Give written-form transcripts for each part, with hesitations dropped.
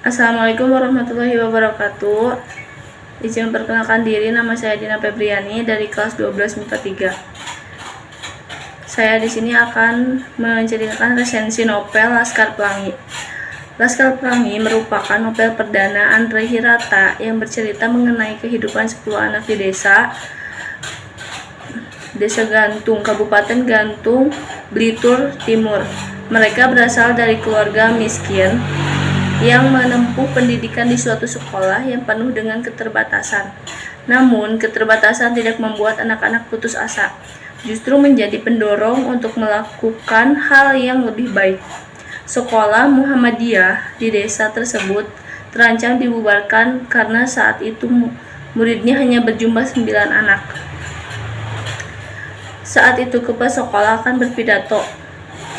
Assalamualaikum warahmatullahi wabarakatuh. Izin perkenalkan diri, nama saya Dina Febriani dari kelas 12 MIPA 3. Saya di sini akan menceritakan resensi novel Laskar Pelangi. Laskar Pelangi merupakan novel perdana Andre Hirata yang bercerita mengenai kehidupan 10 anak di Desa Gantung, Kabupaten Gantung, Blitur Timur. Mereka berasal dari keluarga miskin yang menempuh pendidikan di suatu sekolah yang penuh dengan keterbatasan. Namun, keterbatasan tidak membuat anak-anak putus asa, justru menjadi pendorong untuk melakukan hal yang lebih baik. Sekolah Muhammadiyah di desa tersebut terancam dibubarkan karena saat itu muridnya hanya berjumlah 9 anak. Saat itu kepala sekolah akan berpidato.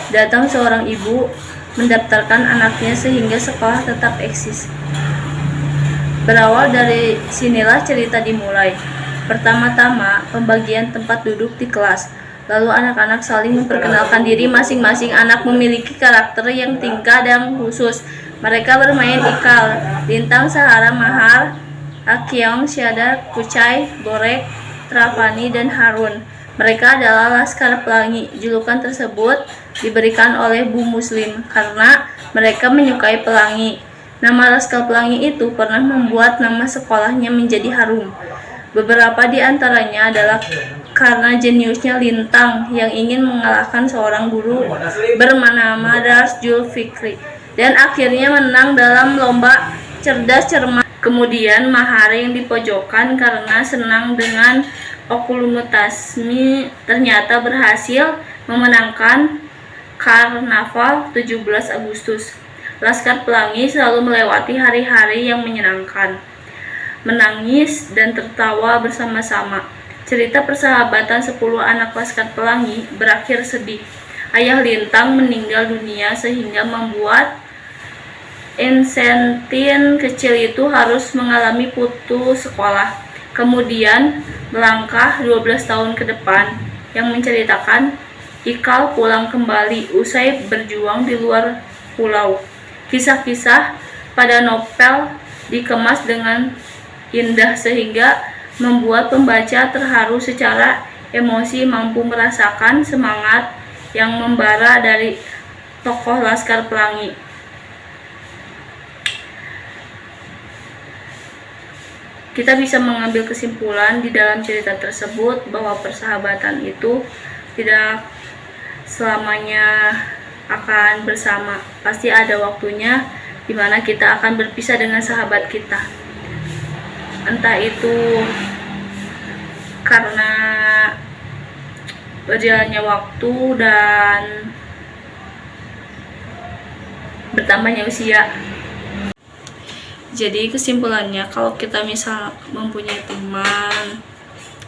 Datang seorang ibu mendaftarkan anaknya sehingga sekolah tetap eksis. Berawal dari sinilah cerita dimulai. Pertama-tama, pembagian tempat duduk di kelas. Lalu anak-anak saling memperkenalkan diri, masing-masing anak memiliki karakter yang tingkah dan khusus. Mereka bermain ikal, lintang, sahara, mahar, akyong, syadar, kucai, borek, trafani, dan harun. Mereka adalah Laskar Pelangi. Julukan tersebut diberikan oleh Bu Muslim karena mereka menyukai pelangi. Nama Laskar Pelangi itu pernah membuat nama sekolahnya menjadi harum. Beberapa di antaranya adalah karena jeniusnya Lintang yang ingin mengalahkan seorang guru bernama Dars Julfikri dan akhirnya menang dalam lomba cerdas cermat. Kemudian Mahar yang dipojokkan karena senang dengan okulunutasmi ternyata berhasil memenangkan Karnaval 17 Agustus. Laskar Pelangi selalu melewati hari-hari yang menyenangkan, menangis dan tertawa bersama-sama. Cerita persahabatan 10 anak Laskar Pelangi berakhir sedih. Ayah Lintang meninggal dunia sehingga membuat Ensentin kecil itu harus mengalami putus sekolah. Kemudian melangkah 12 tahun ke depan yang menceritakan Ikal pulang kembali usai berjuang di luar pulau. Kisah-kisah pada novel dikemas dengan indah sehingga membuat pembaca terharu secara emosi, mampu merasakan semangat yang membara dari tokoh Laskar Pelangi. Kita bisa mengambil kesimpulan di dalam cerita tersebut bahwa persahabatan itu tidak selamanya akan bersama. Pasti ada waktunya di mana kita akan berpisah dengan sahabat kita. Entah itu karena berjalannya waktu dan bertambahnya usia. Jadi kesimpulannya, kalau kita misal mempunyai teman,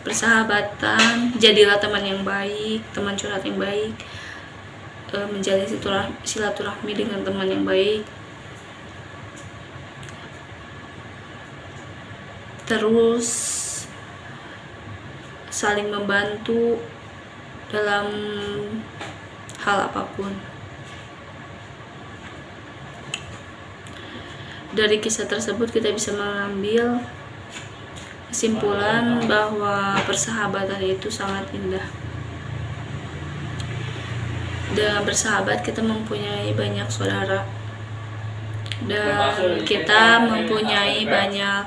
persahabatan, jadilah teman yang baik, teman curhat yang baik, menjalin silaturahmi dengan teman yang baik, terus saling membantu dalam hal apapun. Dari kisah tersebut kita bisa mengambil kesimpulan bahwa persahabatan itu sangat indah. Dengan bersahabat kita mempunyai banyak saudara dan kita mempunyai banyak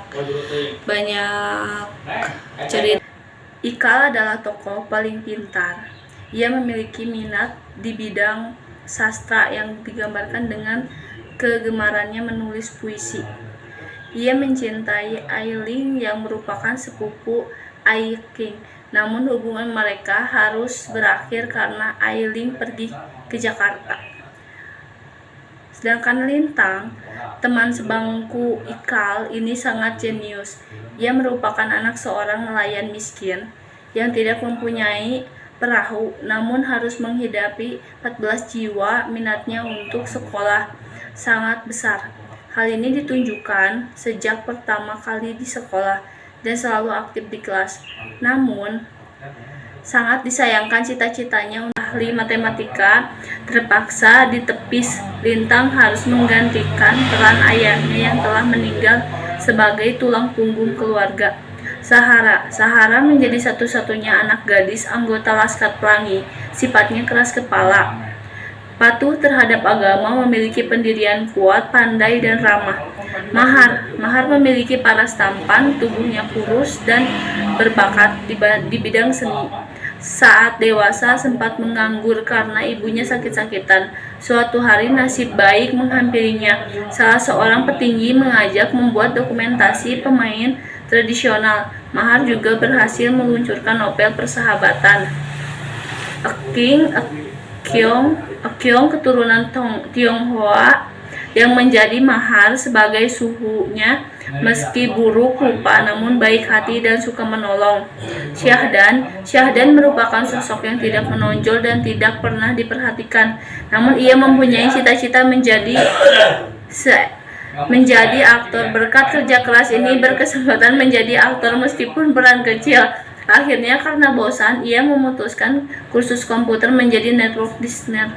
cerita. Ikal adalah tokoh paling pintar. Ia memiliki minat di bidang sastra yang digambarkan dengan kegemarannya menulis puisi. Ia mencintai Ailing yang merupakan sepupu Aiking. Namun hubungan mereka harus berakhir karena Ailing pergi ke Jakarta. Sedangkan Lintang, teman sebangku Ikal ini sangat jenius. Ia merupakan anak seorang nelayan miskin yang tidak mempunyai perahu, namun harus menghidupi 14 jiwa. Minatnya untuk sekolah sangat besar. Hal ini ditunjukkan sejak pertama kali di sekolah dan selalu aktif di kelas. Namun, sangat disayangkan cita-citanya untuk ahli matematika terpaksa ditepis. Lintang harus menggantikan peran ayahnya yang telah meninggal sebagai tulang punggung keluarga. Sahara menjadi satu-satunya anak gadis anggota Laskar Pelangi. Sifatnya keras kepala, patuh terhadap agama, memiliki pendirian kuat, pandai dan ramah. Mahar memiliki paras tampan, tubuhnya kurus dan berbakat di bidang seni. Saat dewasa sempat menganggur karena ibunya sakit-sakitan. Suatu hari nasib baik menghampirinya. Salah seorang petinggi mengajak membuat dokumentasi pemain tradisional. Mahar juga berhasil meluncurkan novel persahabatan. Ekyong keturunan Tionghoa yang menjadi Mahar sebagai suhunya, meski buruk rupa namun baik hati dan suka menolong. Syahdan merupakan sosok yang tidak menonjol dan tidak pernah diperhatikan, namun ia mempunyai cita-cita menjadi aktor. Berkat kerja keras ini berkesempatan menjadi aktor meskipun peran kecil. Akhirnya karena bosan, ia memutuskan kursus komputer menjadi network designer.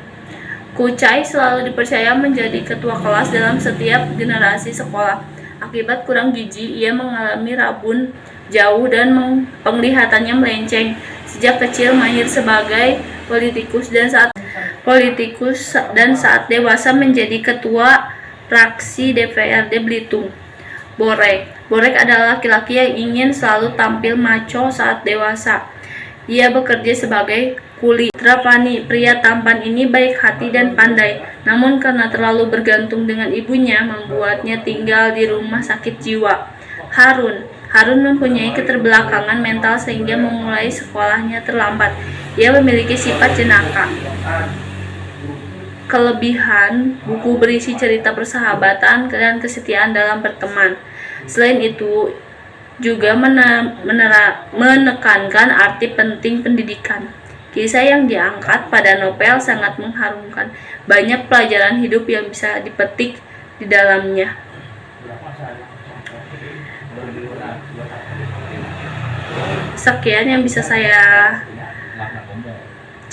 Kucai selalu dipercaya menjadi ketua kelas dalam setiap generasi sekolah. Akibat kurang gizi, ia mengalami rabun jauh dan penglihatannya melenceng. Sejak kecil mahir sebagai politikus dan saat dewasa menjadi ketua fraksi DPRD Belitung. Borek adalah laki-laki yang ingin selalu tampil maco saat dewasa. Ia bekerja sebagai kuli. Trapani, pria tampan ini baik hati dan pandai, namun karena terlalu bergantung dengan ibunya membuatnya tinggal di rumah sakit jiwa. Harun mempunyai keterbelakangan mental sehingga memulai sekolahnya terlambat. Ia memiliki sifat jenaka. Kelebihan buku berisi cerita persahabatan dan kesetiaan dalam berteman. Selain itu, juga menekankan arti penting pendidikan. Kisah yang diangkat pada novel sangat mengharumkan. Banyak pelajaran hidup yang bisa dipetik di dalamnya. Sekian yang bisa saya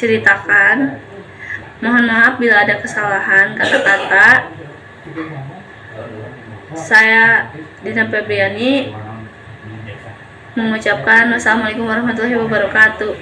ceritakan. Mohon maaf bila ada kesalahan kata-kata. Saya Dina Febriani mengucapkan wassalamualaikum warahmatullahi wabarakatuh.